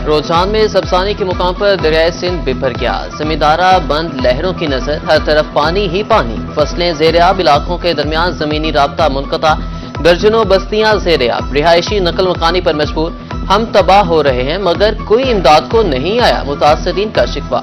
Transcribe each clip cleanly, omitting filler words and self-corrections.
रोजान में सबसानी के मुकाम पर दरियाए सिंध बिफर गया। जमींदारा बंद लहरों की नजर, हर तरफ पानी ही पानी। फसलें ज़ेर-ए-आब, इलाकों के दरमियान जमीनी राब्ता मुनक़ता, दर्जनों बस्तियां ज़ेर-ए-आब। रिहायशी नकल मकानी पर मजबूर, हम तबाह हो रहे हैं मगर कोई इमदाद को नहीं आया, मुतासरीन का शिकवा।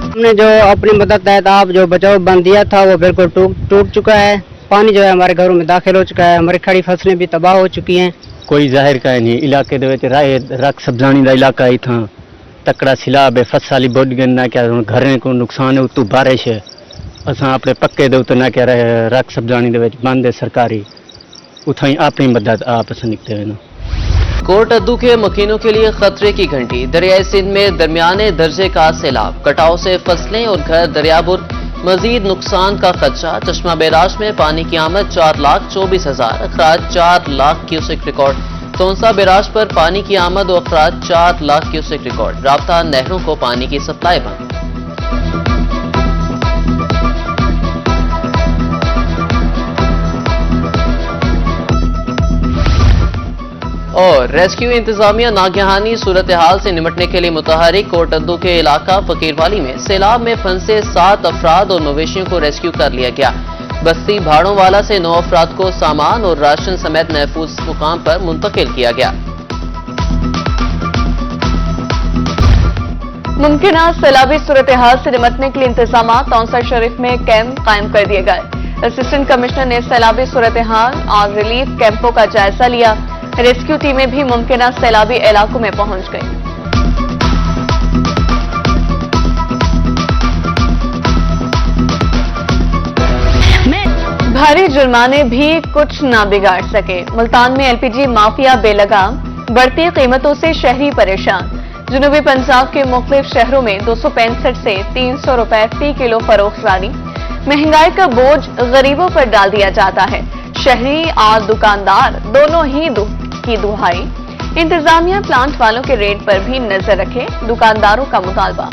हमने जो अपनी मदद तहत आप जो बचाव बंद दिया था वो बिल्कुल टूट चुका है। पानी जो है हमारे घरों में दाखिल हो चुका है, हमारी खड़ी फसलें भी तबाह हो चुकी हैं। कोई जाहिर का नहीं इलाके दे विच राय रख सब्जानी दा इलाका ही था तकड़ा सिलाब है, फसल बोड गन्ना क्या घरें को नुकसान है, उतू बारिश है। असां अपने पक्के दे उते ना क्या रख सब्जानी दे विच बंद है सरकारी, उथाई अपनी मदद आप निकते हैं। कोट अद्दू के मकीनों के लिए खतरे की घंटी। दरियाए सिंध में दरमियाने दर्जे का सैलाब, कटाव से फसलें और घर दरियाबुर, मजीद नुकसान का खदशा। चश्मा बैराज में पानी की आमद 4,24,000, अखराज 4 lakh cusec record. Taunsa barrage पर पानी की आमद और अखराज 4 लाख क्यूसेक रिकॉर्ड। राब्ता नहरों को पानी की सप्लाई बंद। और रेस्क्यू इंतजामिया नागहानी सूरत हाल से निपटने के लिए मुतहरिक। कोट अद्दू के इलाका फकीरवाली में सैलाब में फंसे 7 अफराद और मवेशियों को रेस्क्यू कर लिया गया। बस्ती भाड़ों वाला से 9 अफराद को सामान और राशन समेत महफूज मुकाम पर मुंतकिल किया गया। मुमकिन सैलाबी सूरत हाल से निपटने के लिए इंतजाम। तौंसा शरीफ में कैंप कायम कर दिए गए। असिस्टेंट कमिश्नर ने सैलाबी सूरत हाल और रिलीफ कैंपों का जायजा लिया। रेस्क्यू टीमें भी मुमकिन सैलाबी इलाकों में पहुंच गई। भारी जुर्माने भी कुछ ना बिगाड़ सके। मुल्तान में एलपीजी माफिया बेलगाम, बढ़ती कीमतों से शहरी परेशान। जनूबी पंजाब के मुख्तलिफ शहरों में 265 से 300 रुपए फी किलो फरोख्त जारी। महंगाई का बोझ गरीबों पर डाल दिया जाता है। शहरी और दुकानदार दोनों ही की दुहाई। इंतजामिया प्लांट वालों के रेट पर भी नजर रखे, दुकानदारों का मुतालबा।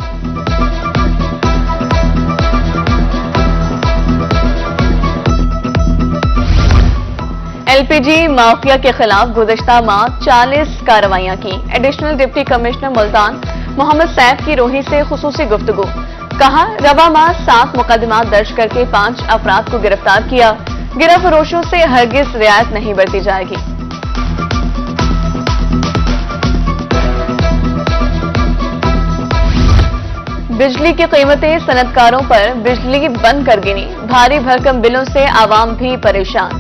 एलपीजी माफिया के खिलाफ गुज़िश्ता माह 40 कार्रवाइयां की। Additional deputy commissioner Multan Mohammad Saif की रोही से खुसूसी गुफ्तगू। कहा, रवा माह 7 मुकदमा दर्ज करके 5 अफराद को गिरफ्तार किया। गिरफ्तारों से हरगिज रियायत नहीं बरती जाएगी। बिजली की कीमतें, सनतकारों पर बिजली बंद कर गिनी। भारी भरकम बिलों से आवाम भी परेशान।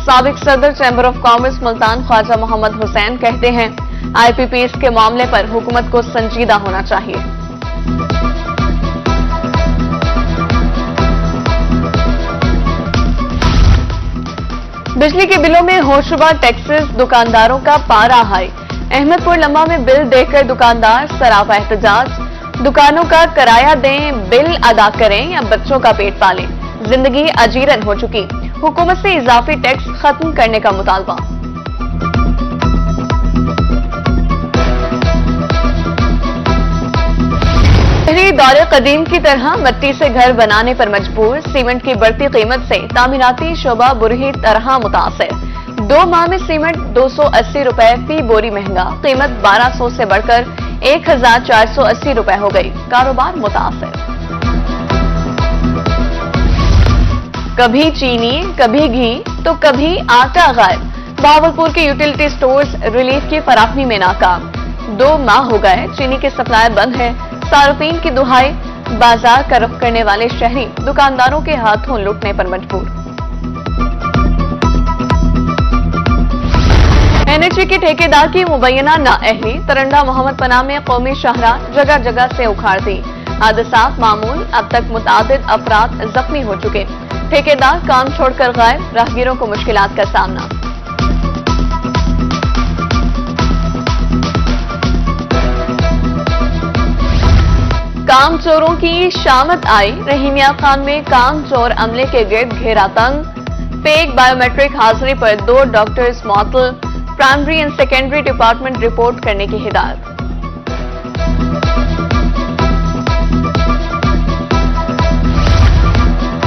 साबिक सदर chamber of commerce Multan Khawaja Mohammad Hussain कहते हैं, आईपीपीएस के मामले पर हुकूमत को संजीदा होना चाहिए। बिजली के बिलों में होशरुबा टैक्सेस, दुकानदारों का पारा हाई। अहमदपुर लम्बा में बिल देकर दुकानदार सरापा एहतजाज। दुकानों का किराया दें, बिल अदा करें या बच्चों का पेट पालें। जिंदगी अजीरन हो चुकी, हुकूमत से इजाफी टैक्स खत्म करने का मुतालबा। शहरी दौरे कदीम की तरह मिट्टी से घर बनाने पर मजबूर। सीमेंट की बढ़ती कीमत से तामीराती शोबा बुरी तरह मुतासर। 2 माह में सीमेंट 280 रुपए फी बोरी महंगा। कीमत 1200 से बढ़कर 1480 रुपए हो गई। कारोबार मुतासर। कभी चीनी, कभी घी तो कभी आटा गायब। भावलपुर के यूटिलिटी स्टोर्स रिलीफ की फराहमी में नाकाम। 2 माह हो गए, चीनी की सप्लाई बंद है। सार्फिन की दुहाई। बाजार का रुख करने वाले शहरी दुकानदारों के हाथों लूटने पर मजबूर। एनएचए के ठेकेदार की मुबैना नाअहली। तरंडा मोहम्मद पनाह में कौमी शाहरा जगह जगह से उखाड़ दी। हादसात मामूल, अब तक मुतादिद अफराद जख्मी हो चुके। ठेकेदार काम छोड़कर गायब, राहगीरों को मुश्किलात का सामना। काम चोरों की शामत आई। रहीमिया खान में काम चोर अमले के गिर्द घेरा तंग। फेक बायोमेट्रिक हाजिरी पर 2 डॉक्टर्स मअतल। Primary and secondary department report करने की हिदायत।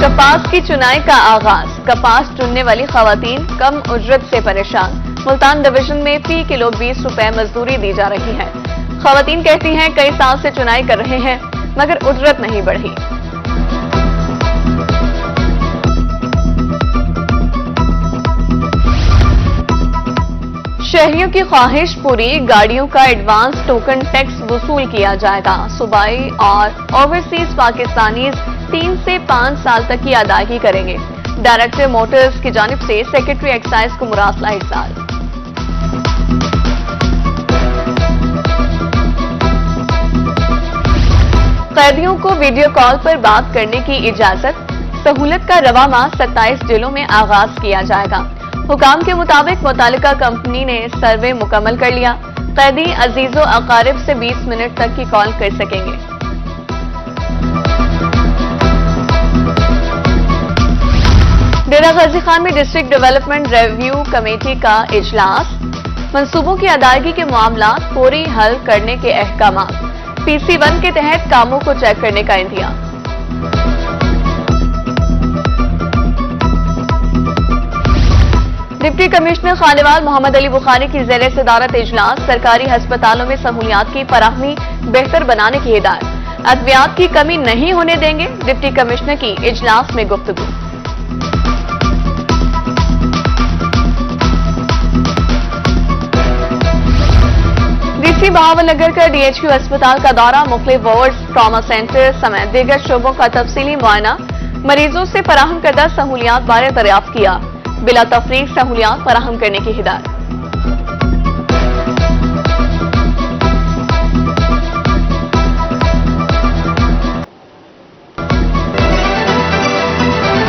कपास की चुनाई का आगाज। कपास चुनने वाली खवातीन कम उजरत से परेशान। मुल्तान डिवीजन में फी किलो 20 रुपए मजदूरी दी जा रही है। खवातीन कहती हैं कई साल से चुनाई कर रहे हैं मगर उजरत नहीं बढ़ी। शहरियों की ख्वाहिश पूरी, गाड़ियों का एडवांस टोकन टैक्स वसूल किया जाएगा। सूबाई और ओवरसीज पाकिस्तानीज 3 से 5 साल तक की अदायगी करेंगे। डायरेक्टर मोटर्स की जानिब से सेक्रेटरी एक्साइज को मुरासला इरसाल। कैदियों को वीडियो कॉल पर बात करने की इजाजत। सहूलत का रवा माह 27 जिलों में आगाज किया जाएगा। हुकाम के मुताबिक मुतालिका कंपनी ने सर्वे मुकम्मल कर लिया। कैदी अजीजो अकारिब से 20 मिनट तक की कॉल कर सकेंगे। डेरा गाजी खान में डिस्ट्रिक्ट डेवलपमेंट रिव्यू कमेटी का इजलास। मंसूबों की अदायगी के मामला फौरी हल करने के अहकाम। PC1 के तहत कामों को चेक करने का इंतजाम। डिप्टी कमिश्नर खानेवाल मोहम्मद अली बुखारी की ज़ेरे सदारत इजलास। सरकारी अस्पतालों में सहूलियात की फराहमी बेहतर बनाने की हिदायत। अद्वियात की कमी नहीं होने देंगे, डिप्टी कमिश्नर की इजलास में गुफ्तगू। DC बहावलनगर का DHQ अस्पताल का दौरा। मुख्तलिफ वार्ड्स, ट्रॉमा सेंटर समेत दीगर शोबों का तफसीली मुआयना। मरीजों से फराहम करदा सहूलियात बारे दरियाफ्त किया। बिला तफरीक सहूलियात फराहम करने की हिदायत।